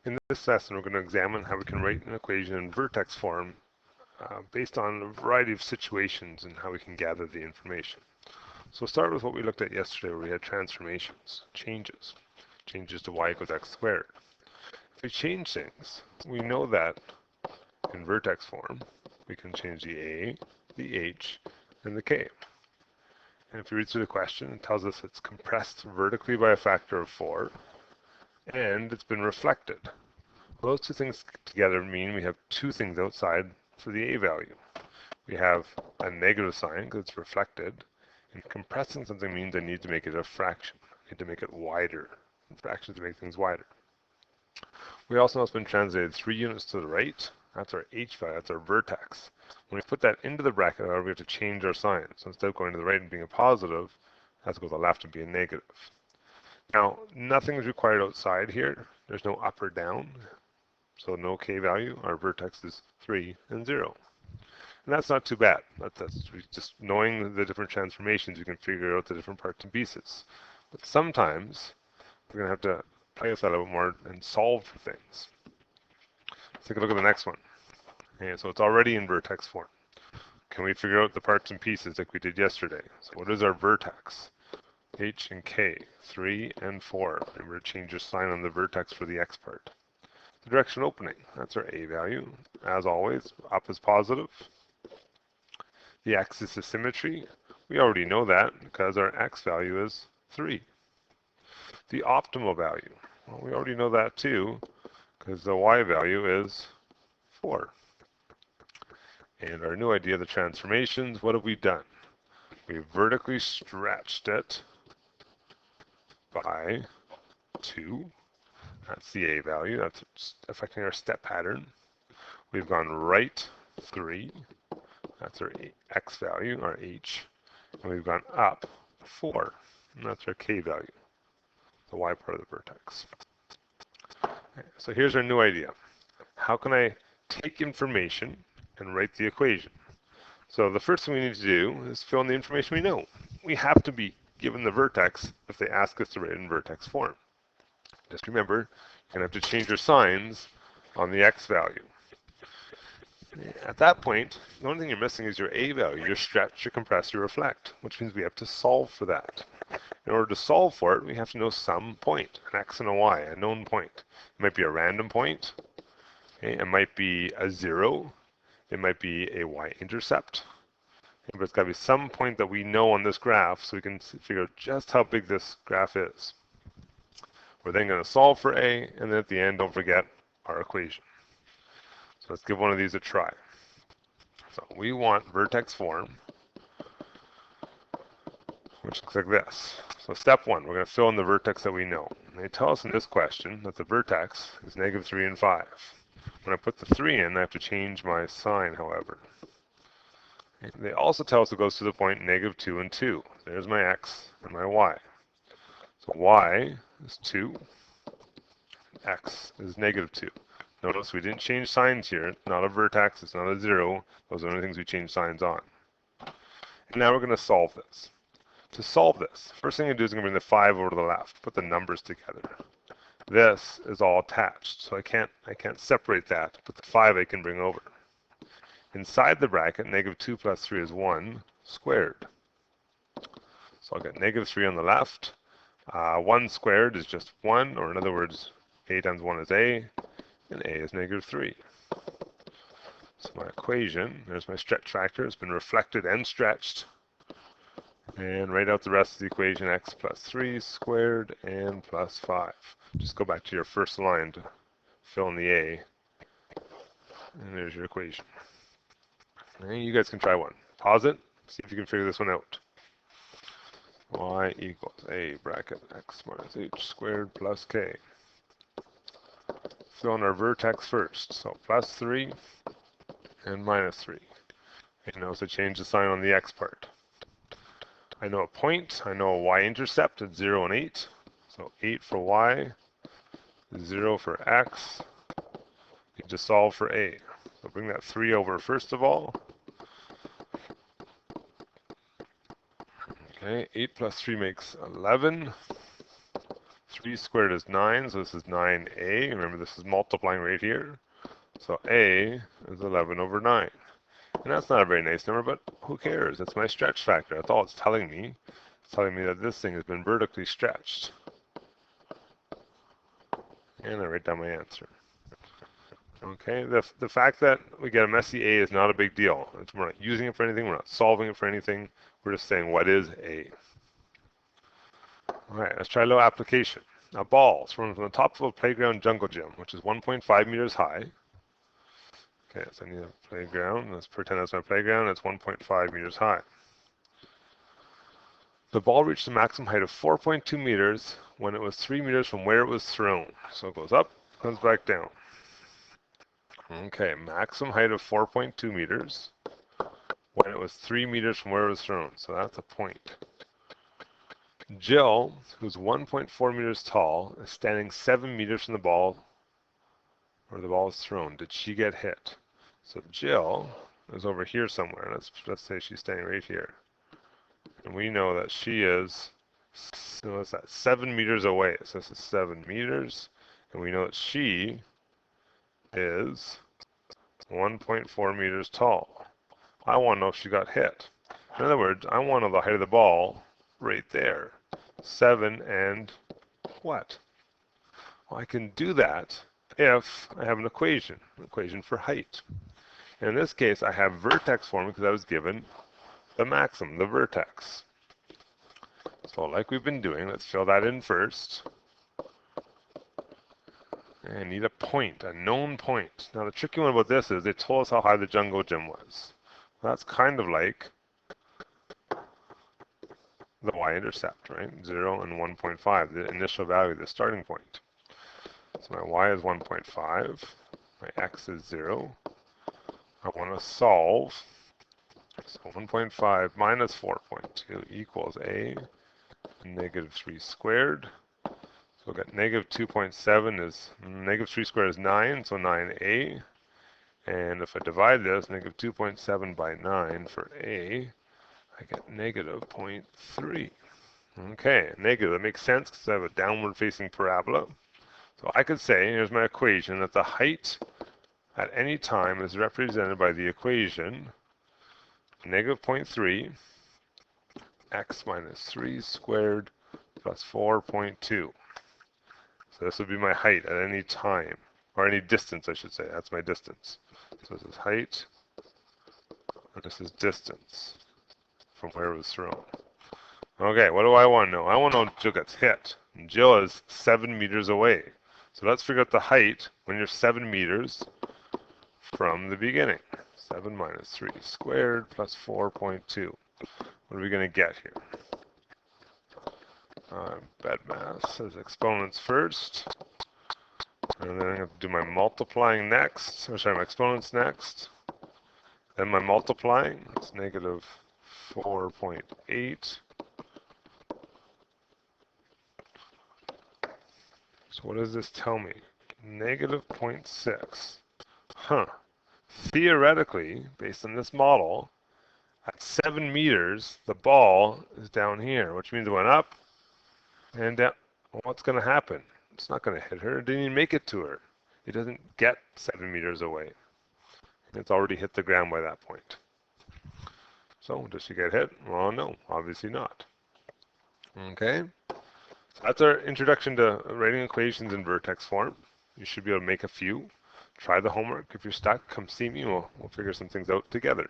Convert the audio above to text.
In this lesson, we're going to examine how we can write an equation in vertex form based on a variety of situations and how we can gather the information. So we'll start with what we looked at yesterday, where we had transformations, changes to y equals x squared. If we change things, we know that in vertex form, we can change the a, the h, and the k. And if you read through the question, it tells us it's compressed vertically by a factor of 4, and it's been reflected. Well, those two things together mean we have two things outside for the a value. We have a negative sign because it's reflected, and compressing something means I need to make it a fraction. I need to make it wider. Fractions to make things wider. We also know it's been translated 3 units to the right. That's our h value, that's our vertex. When we put that into the bracket, however, we have to change our sign. So instead of going to the right and being a positive, it has to go to the left and be a negative. Now, nothing is required outside here. There's no up or down. So no k value. Our vertex is 3 and 0. And that's not too bad. That's just knowing the different transformations, you can figure out the different parts and pieces. But sometimes we're going to have to play with that a little bit more and solve for things. Let's take a look at the next one. Okay, so it's already in vertex form. Can we figure out the parts and pieces like we did yesterday? So what is our vertex? H and k, 3 and 4. Remember to change your sign on the vertex for the x part. The direction opening, that's our a value. As always, up is positive. The axis of symmetry, we already know that because our x value is 3. The optimal value, well, we already know that too because the y value is 4. And our new idea, the transformations, what have we done? We've vertically stretched it by 2. That's the a value. That's affecting our step pattern. We've gone right 3. That's our x value, our h. And we've gone up 4. And that's our k value, the y part of the vertex. Okay, so here's our new idea. How can I take information and write the equation? So the first thing we need to do is fill in the information we know. We have to be given the vertex if they ask us to write it in vertex form. Just remember, you're going to have to change your signs on the x value. At that point, the only thing you're missing is your a value, your stretch, your compress, your reflect, which means we have to solve for that. In order to solve for it, we have to know some point, an x and a y, a known point. It might be a random point. Okay? It might be a 0. It might be a y-intercept. Okay? But it's got to be some point that we know on this graph so we can figure out just how big this graph is. We're then going to solve for a, and then at the end, don't forget our equation. So let's give one of these a try. So we want vertex form, which looks like this. So step 1, we're going to fill in the vertex that we know. And they tell us in this question that the vertex is negative 3 and 5. When I put the 3 in, I have to change my sign, however. And they also tell us it goes to the point negative 2 and 2. There's my x and my y. So y is 2, x is negative 2. Notice we didn't change signs here. It's not a vertex, it's not a 0. Those are the only things we change signs on. And now we're going to solve this. To solve this, first thing I'm going to do is I'm going to bring the 5 over to the left, put the numbers together. This is all attached, so I can't separate that, but the 5 I can bring over. Inside the bracket, negative 2 plus 3 is 1 squared. So I'll get negative 3 on the left. 1 squared is just 1, or in other words, a times 1 is a, and a is negative 3. So my equation, there's my stretch factor, it's been reflected and stretched. And write out the rest of the equation, x plus 3 squared and plus 5. Just go back to your first line to fill in the a. And there's your equation. And you guys can try one. Pause it, see if you can figure this one out. Y equals a bracket x minus h squared plus k. Fill in our vertex first. So plus 3 and minus 3. And also change the sign on the x part. I know a point, I know a y-intercept at 0 and 8. So 8 for y, 0 for x. You just solve for a. So bring that 3 over first of all. Okay, 8 plus 3 makes 11. 3 squared is 9, so this is 9a. Remember, this is multiplying right here. So a is 11 over 9. And that's not a very nice number, but who cares? That's my stretch factor. That's all it's telling me. It's telling me that this thing has been vertically stretched. And I write down my answer. Okay, the fact that we get a messy a is not a big deal. We're not using it for anything. We're not solving it for anything. We're just saying, what is a? All right, let's try a little application. A ball thrown from the top of a playground jungle gym, which is 1.5 meters high. Okay, so I need a playground. Let's pretend that's my playground. It's 1.5 meters high. The ball reached a maximum height of 4.2 meters when it was 3 meters from where it was thrown. So it goes up, comes back down. Okay, maximum height of 4.2 meters when it was 3 meters from where it was thrown. So that's a point. Jill, who's 1.4 meters tall, is standing 7 meters from the ball where the ball is thrown. Did she get hit? So Jill is over here somewhere. Let's say she's standing right here. And we know that she is, so what's that, 7 meters away. So this is 7 meters. And we know that she is 1.4 meters tall. I want to know if she got hit. In other words, I want to know the height of the ball right there. 7 and what? Well, I can do that if I have an equation for height. And in this case, I have vertex form because I was given the maximum, the vertex. So like we've been doing, let's fill that in first. And I need a point, a known point. Now the tricky one about this is they told us how high the jungle gym was. Well, that's kind of like the y-intercept, right? 0 and 1.5, the initial value, the starting point. So my y is 1.5, my x is 0. I want to solve. So 1.5 minus 4.2 equals a negative 3 squared. So we'll get negative 2.7 is, negative 3 squared is 9, so 9a. And if I divide this, negative 2.7 by 9 for a, I get negative 0.3. Okay, negative, that makes sense because I have a downward facing parabola. So I could say, here's my equation, that the height at any time is represented by the equation negative 0.3 x minus 3 squared plus 4.2. So this would be my height at any time, or any distance, I should say. That's my distance. So this is height, and this is distance from where it was thrown. Okay, what do I want to know? I want to know if Jill gets hit. And Jill is 7 meters away. So let's figure out the height when you're 7 meters from the beginning. 7 minus 3 squared plus 4.2. What are we going to get here? Bed mass says exponents first. And then I'm going to do my multiplying next. Or sorry, my exponents next. Then my multiplying. It's negative 4.8. So what does this tell me? Negative 0.6. Huh. Theoretically, based on this model, at 7 meters, the ball is down here, which means it went up and down. Well, what's going to happen? It's not going to hit her. It didn't even make it to her. It doesn't get 7 meters away. It's already hit the ground by that point. So, does she get hit? Well, no, obviously not. Okay. So that's our introduction to writing equations in vertex form. You should be able to make a few. Try the homework. If you're stuck, come see me. We'll figure some things out together.